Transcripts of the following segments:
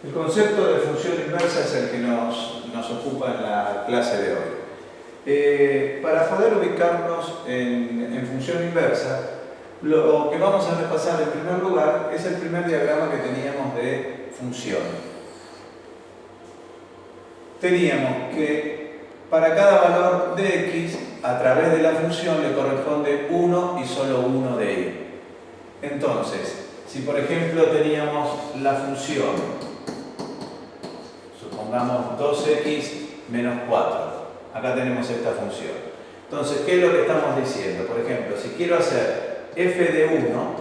El concepto de función inversa es el que nos ocupa en la clase de hoy. Para poder ubicarnos en función inversa, lo que vamos a repasar en primer lugar es el primer diagrama que teníamos de función. Teníamos que para cada valor de x, a través de la función le corresponde uno y solo uno de y. Entonces, si por ejemplo teníamos la función, supongamos 2x menos 4, acá tenemos esta función. Entonces, ¿qué es lo que estamos diciendo? Por ejemplo, si quiero hacer f de 1,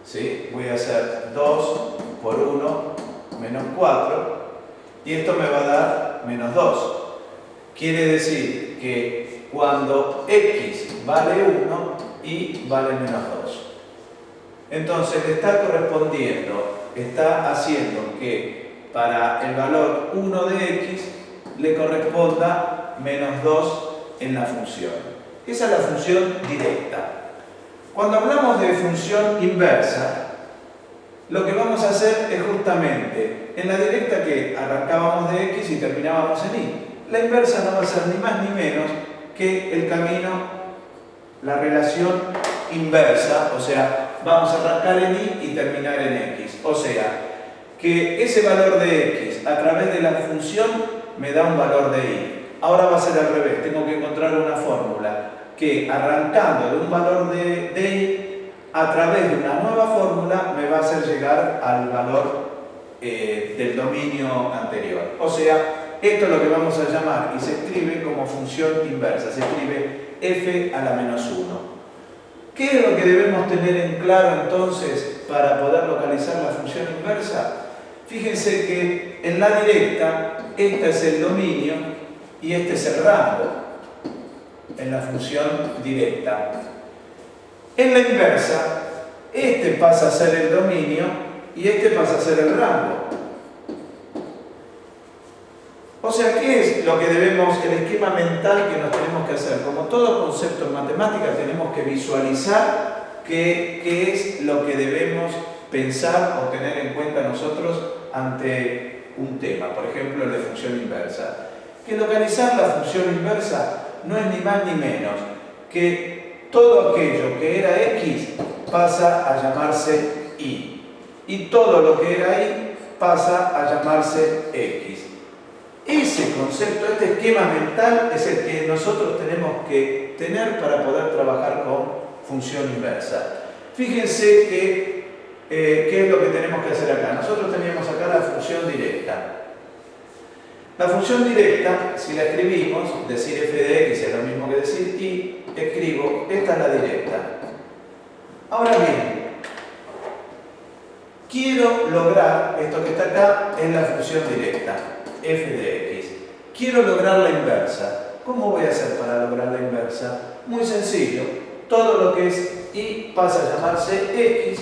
¿sí? Voy a hacer 2 por 1 menos 4, y esto me va a dar menos 2. Quiere decir que cuando x vale 1, y vale menos 2. Entonces le está correspondiendo, está haciendo que para el valor 1 de x le corresponda menos 2 en la función. Esa es la función directa. Cuando hablamos de función inversa, lo que vamos a hacer es justamente en la directa que arrancábamos de x y terminábamos en y. La inversa no va a ser ni más ni menos que el camino, la relación inversa, o sea, vamos a arrancar en y terminar en x. O sea, que ese valor de x a través de la función me da un valor de y. Ahora va a ser al revés, tengo que encontrar una fórmula que arrancando de un valor de y, a través de una nueva fórmula me va a hacer llegar al valor del dominio anterior. O sea, esto es lo que vamos a llamar y se escribe como función inversa, se escribe f a la menos 1. ¿Qué es lo que debemos tener en claro entonces para poder localizar la función inversa? Fíjense que en la directa, este es el dominio y este es el rango, en la función directa. En la inversa, este pasa a ser el dominio y este pasa a ser el rango. O sea, ¿qué es lo que debemos, el esquema mental que nos tenemos que hacer? Como todo concepto en matemática, tenemos que visualizar qué es lo que debemos pensar o tener en cuenta nosotros ante un tema, por ejemplo, el de función inversa. Que localizar la función inversa no es ni más ni menos que todo aquello que era x pasa a llamarse y todo lo que era y pasa a llamarse x. Ese concepto, este esquema mental es el que nosotros tenemos que tener para poder trabajar con función inversa. Fíjense que, ¿qué es lo que tenemos que hacer acá? Nosotros teníamos acá la función directa. La función directa, si la escribimos, decir f de x es lo mismo que decir y, escribo, esta es la directa. Ahora bien, quiero lograr, esto que está acá es la función directa, f de x. Quiero lograr la inversa. ¿Cómo voy a hacer para lograr la inversa? Muy sencillo. Todo lo que es y pasa a llamarse x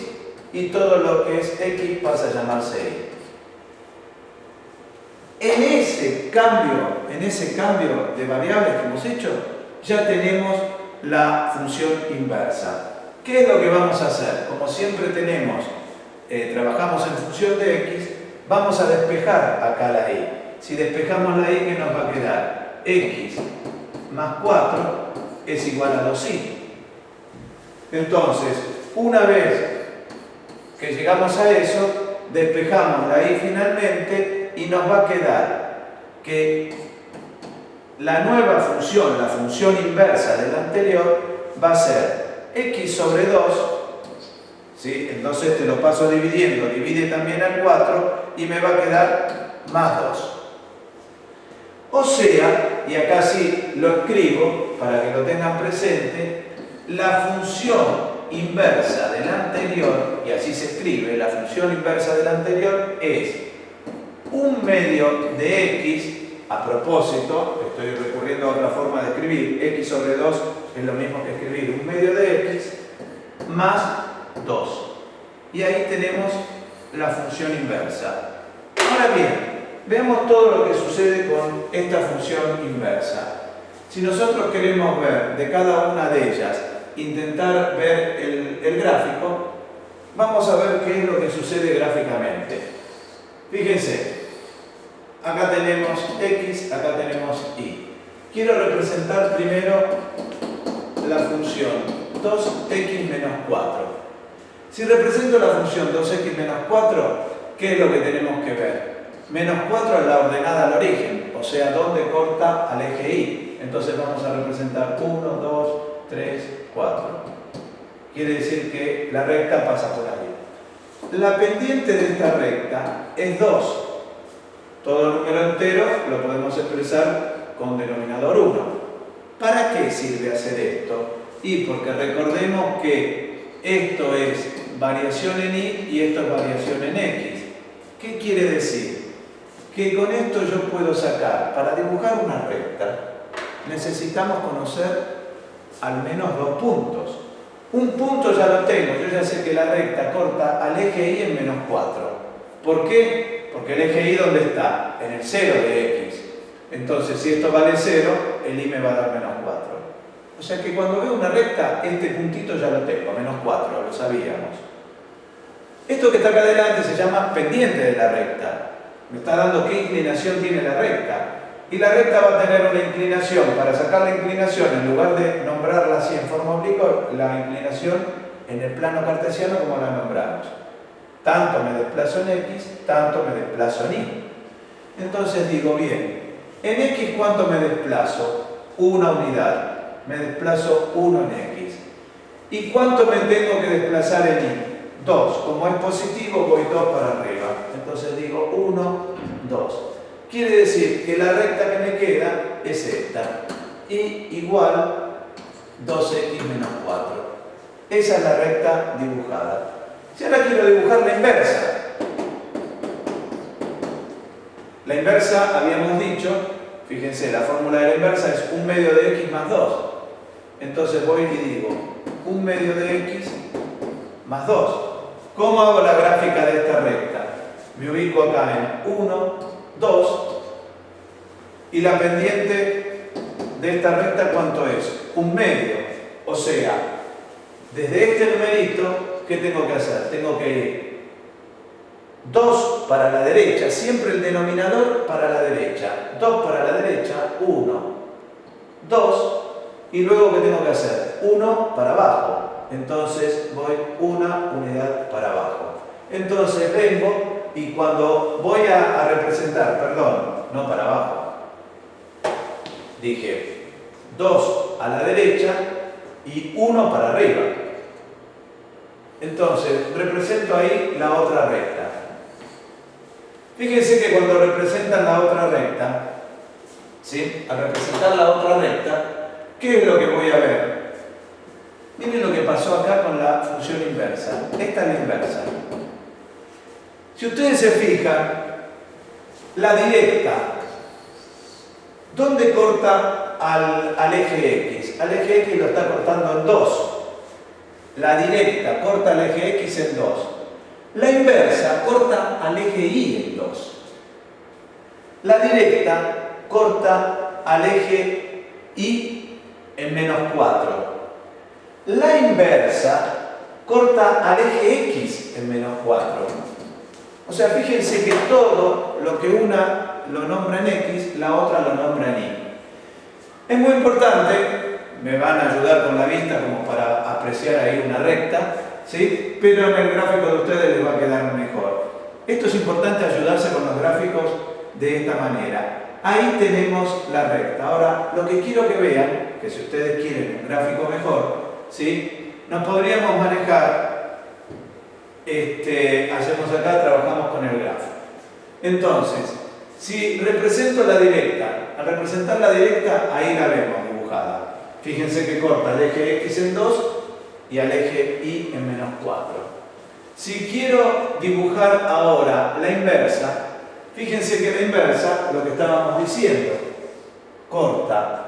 y todo lo que es x pasa a llamarse y. En ese cambio de variables que hemos hecho, ya tenemos la función inversa. ¿Qué es lo que vamos a hacer? Como siempre trabajamos en función de x, vamos a despejar acá la y. Si despejamos la y, ¿qué nos va a quedar? X más 4 es igual a 2y. Entonces, una vez que llegamos a eso, despejamos la y finalmente y nos va a quedar que la nueva función, la función inversa de la anterior, va a ser x sobre 2, ¿sí? Entonces te lo paso dividiendo, divide también al 4 y me va a quedar más 2. O sea, y acá sí lo escribo para que lo tengan presente, la función inversa del anterior, y así se escribe, la función inversa del anterior es 1 medio de x, a propósito, estoy recurriendo a otra forma de escribir, x sobre 2 es lo mismo que escribir 1 medio de x, más 2. Y ahí tenemos la función inversa. Ahora bien, veamos todo lo que sucede con esta función inversa. Si nosotros queremos ver de cada una de ellas, intentar ver el gráfico, vamos a ver qué es lo que sucede gráficamente. Fíjense, acá tenemos x, acá tenemos y. Quiero representar primero la función 2x menos 4. Si represento la función 2x menos 4, ¿qué es lo que tenemos que ver? Menos 4 es la ordenada al origen, o sea, ¿dónde corta al eje y? Entonces vamos a representar 1, 2, 3, 4. Quiere decir que la recta pasa por ahí. La pendiente de esta recta es 2. Todo número entero lo podemos expresar con denominador 1. ¿Para qué sirve hacer esto? Y porque recordemos que esto es variación en y y esto es variación en x. ¿Qué quiere decir? Que con esto yo puedo sacar, para dibujar una recta, necesitamos conocer al menos 2 puntos. Un punto ya lo tengo, yo ya sé que la recta corta al eje y en menos 4. ¿Por qué? Porque el eje y ¿dónde está? En el 0 de x. Entonces, si esto vale 0, el y me va a dar menos 4. O sea que cuando veo una recta, este puntito ya lo tengo, menos 4, lo sabíamos. Esto que está acá adelante se llama pendiente de la recta. Me está dando qué inclinación tiene la recta. Y la recta va a tener una inclinación. Para sacar la inclinación, en lugar de nombrarla así en forma oblicua, la inclinación en el plano cartesiano como la nombramos. Tanto me desplazo en x, tanto me desplazo en y. Entonces digo, bien, en x ¿cuánto me desplazo? Una unidad. Me desplazo 1 en x. ¿Y cuánto me tengo que desplazar en y? 2. Como es positivo, voy 2 para arriba. Entonces digo 1, 2. Quiere decir que la recta que me queda es esta. Y igual 2x menos 4. Esa es la recta dibujada. Si ahora quiero dibujar la inversa. La inversa, habíamos dicho, fíjense, la fórmula de la inversa es 1 medio de x más 2. Entonces voy y digo 1 medio de x más 2. ¿Cómo hago la gráfica de esta recta? Me ubico acá en 1, 2. Y la pendiente de esta recta, ¿cuánto es? 1 medio. O sea, desde este numerito, ¿qué tengo que hacer? Tengo que ir 2 para la derecha, siempre el denominador para la derecha. 2 para la derecha, 1, 2. Y luego, ¿qué tengo que hacer? 1 para abajo. Entonces voy una unidad para abajo. Entonces vengo y cuando voy a representar, perdón, no para abajo, dije 2 a la derecha y 1 para arriba. Entonces represento ahí la otra recta. Fíjense que cuando representan la otra recta, ¿sí? Al representar la otra recta, ¿qué es lo que voy a ver? Miren lo que pasó acá con la función inversa. Esta es la inversa. Si ustedes se fijan, la directa, ¿dónde corta al eje X? Al eje X lo está cortando en 2. La directa corta al eje X en 2. La inversa corta al eje Y en 2. La directa corta al eje Y en menos 4. La inversa corta al eje X en menos 4. O sea, fíjense que todo lo que una lo nombra en X, la otra lo nombra en Y. Es muy importante, me van a ayudar con la vista como para apreciar ahí una recta, ¿sí? Pero en el gráfico de ustedes les va a quedar mejor. Esto es importante, ayudarse con los gráficos de esta manera. Ahí tenemos la recta. Ahora, lo que quiero que vean, que si ustedes quieren un gráfico mejor, ¿sí? Nos podríamos manejar, hacemos acá, trabajamos con el gráfico. Entonces, si represento la directa, al representar la directa, ahí la vemos dibujada. Fíjense que corta al eje X en 2 y al eje Y en menos 4. Si quiero dibujar ahora la inversa, fíjense que la inversa, lo que estábamos diciendo, corta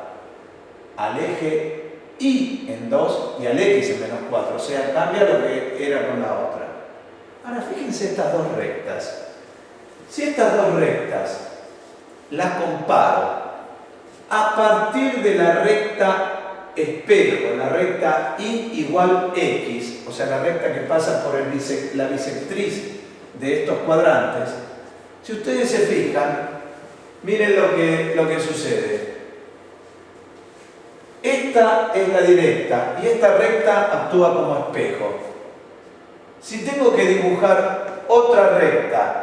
al eje Y en 2 y al X en menos 4. O sea, cambia lo que era con la otra. Ahora, fíjense estas dos rectas. Si estas dos rectas las comparo a partir de la recta espejo, la recta Y igual X, o sea, la recta que pasa por la bisectriz de estos cuadrantes, Si ustedes se fijan, miren lo que sucede. Esta es la directa y esta recta actúa como espejo. Si tengo que dibujar otra recta,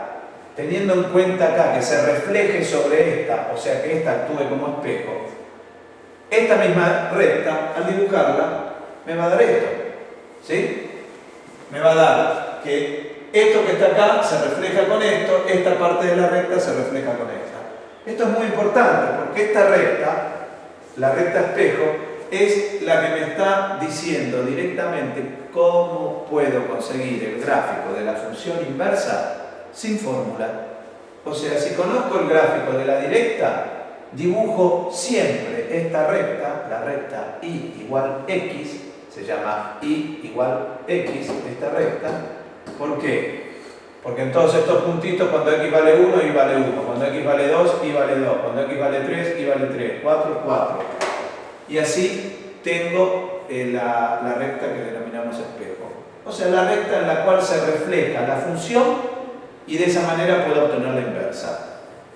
teniendo en cuenta acá que se refleje sobre esta, o sea que esta actúe como espejo, esta misma recta, al dibujarla, me va a dar esto. ¿Sí? Me va a dar que esto que está acá se refleja con esto, esta parte de la recta se refleja con esta. Esto es muy importante porque esta recta, la recta espejo, es la que me está diciendo directamente cómo puedo conseguir el gráfico de la función inversa sin fórmula. O sea, si conozco el gráfico de la directa, dibujo siempre esta recta, la recta y igual x, se llama y igual x, esta recta. ¿Por qué? Porque en todos estos puntitos, cuando x vale 1, y vale 1, cuando x vale 2, y vale 2, cuando x vale 3, y vale 3, 4, 4. Y así tengo la recta que denominamos espejo. O sea, la recta en la cual se refleja la función y de esa manera puedo obtener la inversa.